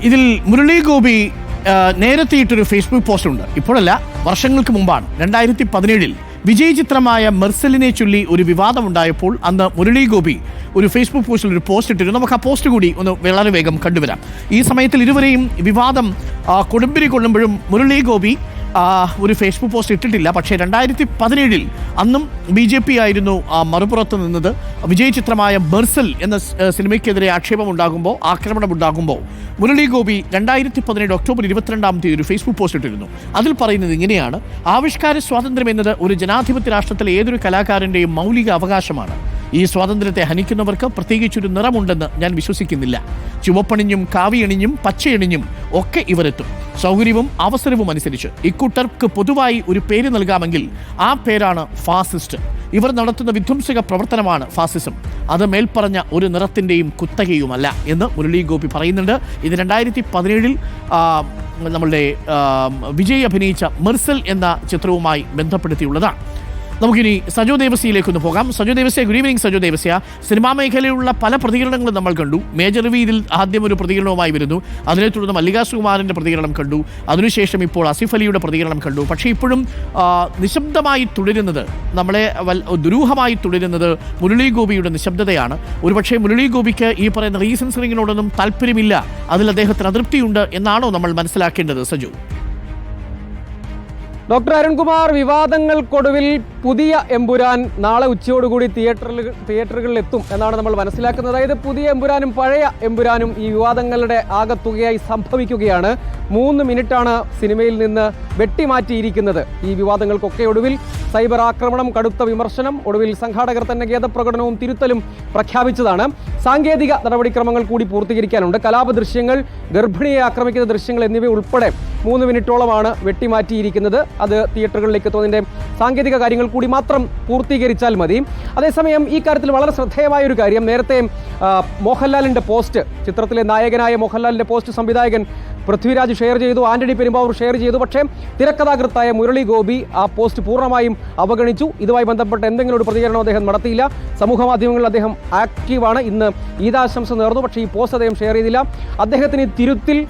ഇതിൽ മുരളി ഗോപി നേരത്തെ ഇട്ടൊരു Facebook post ഉണ്ട്. ഇപ്പോഴല്ല, വർഷങ്ങൾക്ക് മുമ്പാണ്. 2017 വിജയ് ചിത്രമായ മെർസലിനെ ചൊല്ലി ഒരു വിവാദമുണ്ടായപ്പോൾ അന്ന് മുരളി ഗോപി ഒരു ഫേസ്ബുക്ക് പോസ്റ്റിൽ ഒരു പോസ്റ്റ് ഇട്ടിരുന്നു. നമുക്ക് ആ പോസ്റ്റ് കൂടി ഒന്ന് വളരെ വേഗം കണ്ടുവരാം. ഈ സമയത്തിൽ ഇരുവരെയും വിവാദം കൊടുമ്പിരി കൊള്ളുമ്പോഴും മുരളി ഗോപി ഒരു ഫേസ്ബുക്ക് പോസ്റ്റ് ഇട്ടിട്ടില്ല. പക്ഷേ 2017 അന്നും BJP ആയിരുന്നു മറുപുറത്ത് നിന്നത്. വിജയ് ചിത്രമായ മെർസൽ എന്ന സിനിമയ്ക്കെതിരെ ആക്രമണമുണ്ടാകുമ്പോൾ മുരളി ഗോപി 2017 ഒക്ടോബർ 22 ഒരു ഫേസ്ബുക്ക് പോസ്റ്റ് ഇട്ടിരുന്നു. അതിൽ പറയുന്നത് ഇങ്ങനെയാണ്: ആവിഷ്കാര സ്വാതന്ത്ര്യം എന്നത് ഒരു ജനാധിപത്യ രാഷ്ട്രത്തിലെ ഏതൊരു കലാകാരൻ്റെയും മൗലിക അവകാശമാണ്. ഈ സ്വാതന്ത്ര്യത്തെ ഹനിക്കുന്നവർക്ക് പ്രത്യേകിച്ചൊരു നിറമുണ്ടെന്ന് ഞാൻ വിശ്വസിക്കുന്നില്ല. ചുവപ്പണിഞ്ഞും കാവിയണിഞ്ഞും പച്ചയണിഞ്ഞും ഒക്കെ ഇവരെത്തും. സൗകര്യവും അവസരവും അനുസരിച്ച് ഇക്കൂട്ടർക്ക് പൊതുവായി ഒരു പേര് നൽകാമെങ്കിൽ ആ പേരാണ് ഫാസിസ്റ്റ്. ഇവർ നടത്തുന്ന വിധ്വംസക പ്രവർത്തനമാണ് ഫാസിസം. അത് മേൽപ്പറഞ്ഞ ഒരു നിറത്തിൻ്റെയും കുത്തകയുമല്ല എന്ന് മുരളി ഗോപി പറയുന്നുണ്ട്. ഇത് 2017 നമ്മളുടെ വിജയ് അഭിനയിച്ച മെർസൽ എന്ന ചിത്രവുമായി ബന്ധപ്പെടുത്തിയുള്ളതാണ്. നമുക്കിനി സജോ ദേവസ്യയിലേക്കൊന്ന് പോകാം. Sajo Devasya, good evening. Sajo Devasya, cinema മേഖലയിലുള്ള പല പ്രതികരണങ്ങളും നമ്മൾ കണ്ടു. മേജർ രവി ഇതിൽ ആദ്യം ഒരു പ്രതികരണവുമായി വരുന്നു. അതിനെ തുടർന്ന് മല്ലികാ സുകുമാരൻ്റെ പ്രതികരണം കണ്ടു. അതിനുശേഷം ഇപ്പോൾ ആസിഫ് അലിയുടെ പ്രതികരണം കണ്ടു. പക്ഷേ ഇപ്പോഴും നിശബ്ദമായി തുടരുന്നത്, നമ്മളെ ദുരൂഹമായി തുടരുന്നത് മുരളി ഗോപിയുടെ നിശബ്ദതയാണ്. ഒരുപക്ഷെ മുരളി ഗോപിക്ക് ഈ പറയുന്ന റീസെൻസറിങ്ങിനോടൊന്നും താല്പര്യമില്ല, അതിൽ അദ്ദേഹത്തിന് അതൃപ്തിയുണ്ട് എന്നാണോ നമ്മൾ മനസ്സിലാക്കേണ്ടത്? സജു. ഡോക്ടർ അരുൺകുമാർ, വിവാദങ്ങൾക്കൊടുവിൽ പുതിയ എമ്പുരാൻ നാളെ ഉച്ചയോടുകൂടി തിയേറ്ററുകളിൽ എത്തും എന്നാണ് നമ്മൾ മനസ്സിലാക്കുന്നത്. അതായത് പുതിയ എമ്പുരാനും പഴയ എമ്പുരാനും ഈ വിവാദങ്ങളുടെ ആകത്തുകയായി സംഭവിക്കുകയാണ്. 3 മിനിറ്റാണ് സിനിമയിൽ നിന്ന് വെട്ടിമാറ്റിയിരിക്കുന്നത്. ഈ വിവാദങ്ങൾക്കൊക്കെ ഒടുവിൽ സൈബർ ആക്രമണം, കടുത്ത വിമർശനം, ഒടുവിൽ സംഘാടകർ തന്നെ ഖേദപ്രകടനവും തിരുത്തലും പ്രഖ്യാപിച്ചതാണ്. സാങ്കേതിക നടപടിക്രമങ്ങൾ കൂടി പൂർത്തീകരിക്കാനുണ്ട്. കലാപ ദൃശ്യങ്ങൾ, ഗർഭിണിയെ ആക്രമിക്കുന്ന ദൃശ്യങ്ങൾ എന്നിവ ഉൾപ്പെടെ 3 മിനിറ്റോളമാണ് വെട്ടിമാറ്റിയിരിക്കുന്നത്. അത് തിയേറ്ററുകളിലേക്ക് എത്തുന്നതിൻ്റെ സാങ്കേതിക കാര്യങ്ങൾ കൂടി മാത്രം പൂർത്തീകരിച്ചാൽ മതി. അതേസമയം ഈ കാര്യത്തിൽ വളരെ ശ്രദ്ധേയമായ ഒരു കാര്യം, നേരത്തെ മോഹൻലാലിൻ്റെ പോസ്റ്റ്, ചിത്രത്തിലെ നായകനായ മോഹൻലാലിൻ്റെ പോസ്റ്റ് സംവിധായകൻ പൃഥ്വിരാജ് ഷെയർ ചെയ്തു, ആന്റണി പെരുമ്പാവൂർ ഷെയർ ചെയ്തു. പക്ഷേ തിരക്കഥാകൃത്തായ മുരളി ഗോപി ആ പോസ്റ്റ് പൂർണ്ണമായും അവഗണിച്ചു. ഇതുമായി ബന്ധപ്പെട്ട് എന്തെങ്കിലും ഒരു പ്രതികരണം അദ്ദേഹം നടത്തിയില്ല. സമൂഹ മാധ്യമങ്ങളിൽ അദ്ദേഹം ആക്റ്റീവാണ്. ഇന്ന് ഈദാശംസ നേർന്നു. പക്ഷേ ഈ പോസ്റ്റ് അദ്ദേഹം ഷെയർ ചെയ്തില്ല. അദ്ദേഹത്തിന് തിരുത്തിൽ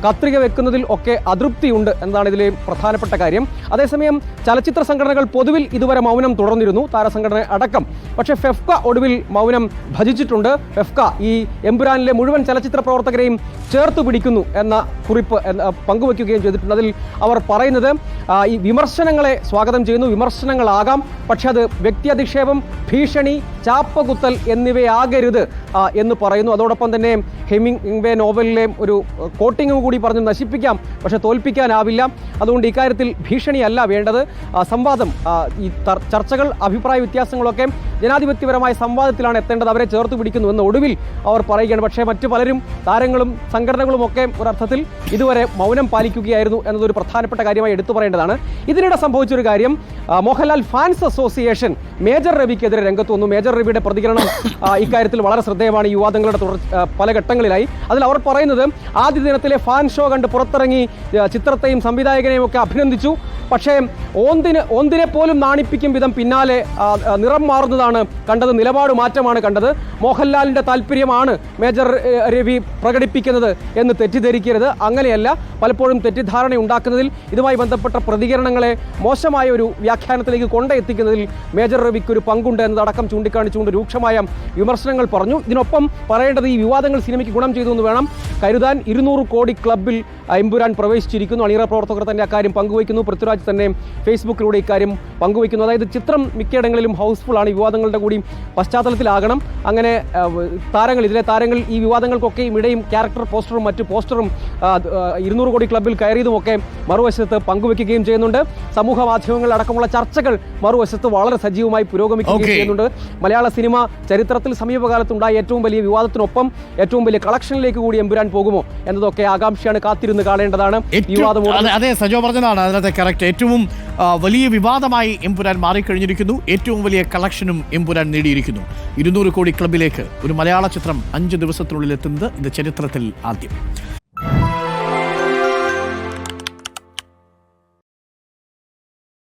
കത്രിക വെക്കുന്നതിൽ ഒക്കെ അതൃപ്തിയുണ്ട് എന്നതാണ് ഇതിലെ പ്രധാനപ്പെട്ട കാര്യം. അതേസമയം ചലച്ചിത്ര സംഘടനകൾ പൊതുവിൽ ഇതുവരെ മൗനം തുടർന്നിരുന്നു, താരസംഘടന അടക്കം. പക്ഷേ ഫെഫ്ക ഒടുവിൽ മൗനം ഭജിച്ചിട്ടുണ്ട്. ഫെഫ്ക ഈ എമ്പുരാനിലെ മുഴുവൻ ചലച്ചിത്ര പ്രവർത്തകരെയും ചേർത്ത് പിടിക്കുന്നു എന്ന കുറിപ്പ് പങ്കുവയ്ക്കുകയും ചെയ്തിട്ടുണ്ട്. അതിൽ അവർ പറയുന്നത് ഈ വിമർശനങ്ങളെ സ്വാഗതം ചെയ്യുന്നു. വിമർശനങ്ങളാകാം, പക്ഷെ അത് വ്യക്തിയധിക്ഷേപം, ഭീഷണി, ചാപ്പകുത്തൽ എന്നിവയാകരുത് എന്ന് പറയുന്നു. അതോടൊപ്പം തന്നെ ഹെമിംഗ്വേ നോവലിലെ ഒരു കോട്ടിങ്ങും കൂടി പറഞ്ഞ് നശിപ്പിക്കാം, പക്ഷെ തോൽപ്പിക്കാനാവില്ല. അതുകൊണ്ട് ഇക്കാര്യത്തിൽ ഭീഷണിയല്ല വേണ്ടത്, സംവാദം. ഈ ചർച്ചകൾ, അഭിപ്രായ വ്യത്യാസങ്ങളൊക്കെ ജനാധിപത്യപരമായ സംവാദത്തിലാണ് എത്തേണ്ടത്. അവരെ ചേർത്ത് പിടിക്കുന്നു എന്ന് ഒടുവിൽ അവർ പറയുകയാണ്. പക്ഷേ മറ്റു പലരും, താരങ്ങളും സംഘടനകളും ഒക്കെ ഒരർത്ഥത്തിൽ ഇതുവരെ മൗനം പാലിക്കുകയായിരുന്നു എന്നതൊരു പ്രധാനപ്പെട്ട കാര്യമായി എടുത്തു പറയേണ്ടതാണ്. ഇതിനിടെ സംഭവിച്ചൊരു കാര്യം, മോഹൻലാൽ ഫാൻസ് അസോസിയേഷൻ മേജർ രവിക്കെതിരെ രംഗത്ത് വന്നു. മേജർ രവിയുടെ പ്രതികരണം ഇക്കാര്യത്തിൽ വളരെ ശ്രദ്ധേയമാണ്. ഈ വിവാദങ്ങളുടെ പല ഘട്ടങ്ങളിലായി. അതിൽ അവർ പറയുന്നത്, ആദ്യ ദിനത്തിലെ ഫാൻ ഷോ കണ്ട് പുറത്തിറങ്ങി ചിത്രത്തെയും സംവിധായകനെയും ഒക്കെ അഭിനന്ദിച്ചു. പക്ഷേ ഒന്നിനെ പോലും നാണിപ്പിക്കും വിധം പിന്നാലെ നിറം മാറുന്നതാണ് കണ്ടത്, നിലപാട് മാറ്റമാണ് കണ്ടത്. മോഹൻലാലിൻ്റെ താല്പര്യമാണ് മേജർ രവി പ്രകടിപ്പിക്കുന്നത് എന്ന് തെറ്റിദ്ധരിക്കരുത്. അങ്ങനെയല്ല, പലപ്പോഴും തെറ്റിദ്ധാരണ ഉണ്ടാക്കുന്നതിൽ, ഇതുമായി ബന്ധപ്പെട്ട പ്രതികരണങ്ങളെ മോശമായ ഒരു വ്യാഖ്യാനത്തിലേക്ക് കൊണ്ടെത്തിക്കുന്നതിൽ മേജർ രവിക്ക് ഒരു പങ്കുണ്ട് എന്നതടക്കം ചൂണ്ടിക്കാണിച്ചുകൊണ്ട് രൂക്ഷമായ വിമർശനങ്ങൾ പറഞ്ഞു. ഇതിനൊപ്പം പറയേണ്ടത്, ഈ വിവാദങ്ങൾ സിനിമയ്ക്ക് ഗുണം ചെയ്തു എന്ന് വേണം കരുതാൻ. 200 കോടി ക്ലബിൽ എമ്പുരാൻ പ്രവേശിച്ചിരിക്കുന്നു. അണിയറ പ്രവർത്തകർ തന്നെ അക്കാര്യം പങ്കുവയ്ക്കുന്നു. പൃഥ്വിരാജ് തന്നെ ഫേസ്ബുക്കിലൂടെ ഇക്കാര്യം പങ്കുവയ്ക്കുന്നു. അതായത് ചിത്രം മിക്കയിടങ്ങളിലും ഹൗസ്ഫുൾ ആണ്. വിവാദങ്ങളുടെ കൂടി പശ്ചാത്തലത്തിലാകണം. അങ്ങനെ ഇതിലെ താരങ്ങൾ ഈ വിവാദങ്ങൾക്കൊക്കെയും ഇടയും ക്യാരക്ടർ പോസ്റ്ററും മറ്റു പോസ്റ്ററും 200 കോടി ക്ലബിൽ കയറിയതുമൊക്കെ മറുവശത്ത് പങ്കുവയ്ക്കുകയും ചെയ്യുന്നുണ്ട്. സമൂഹ മാധ്യമങ്ങൾ അടക്കമുള്ള ചർച്ചകൾ മറുവശത്ത് വളരെ സജീവമായി പുരോഗമിക്കുകയും ചെയ്യുന്നുണ്ട്. മലയാള സിനിമ ചരിത്രത്തിൽ സമീപകാലത്തുണ്ടായ ഏറ്റവും വലിയ വിവാദത്തിനൊപ്പം ഏറ്റവും വലിയ കളക്ഷനിലേക്ക് കൂടി എമ്പുരാൻ പോകുമോ എന്നതൊക്കെ ആകാംക്ഷയാണ്, കാത്തിരുന്ന് കാണേണ്ടതാണ്. അതെ, സജോ പറഞ്ഞതാണ് അതിനകത്തെ കറക്റ്റ്. ഏറ്റവും വലിയ വിവാദമായി എമ്പുരാൻ മാറിക്കഴിഞ്ഞിരിക്കുന്നു. ഏറ്റവും വലിയ കളക്ഷനും എമ്പുരാൻ നേടിയിരിക്കുന്നു. 200 കോടി ക്ലബിലേക്ക് ഒരു മലയാള ചിത്രം 5 ദിവസത്തിനുള്ളിൽ എത്തുന്നത് ഇത് ചരിത്രത്തിൽ ആദ്യം.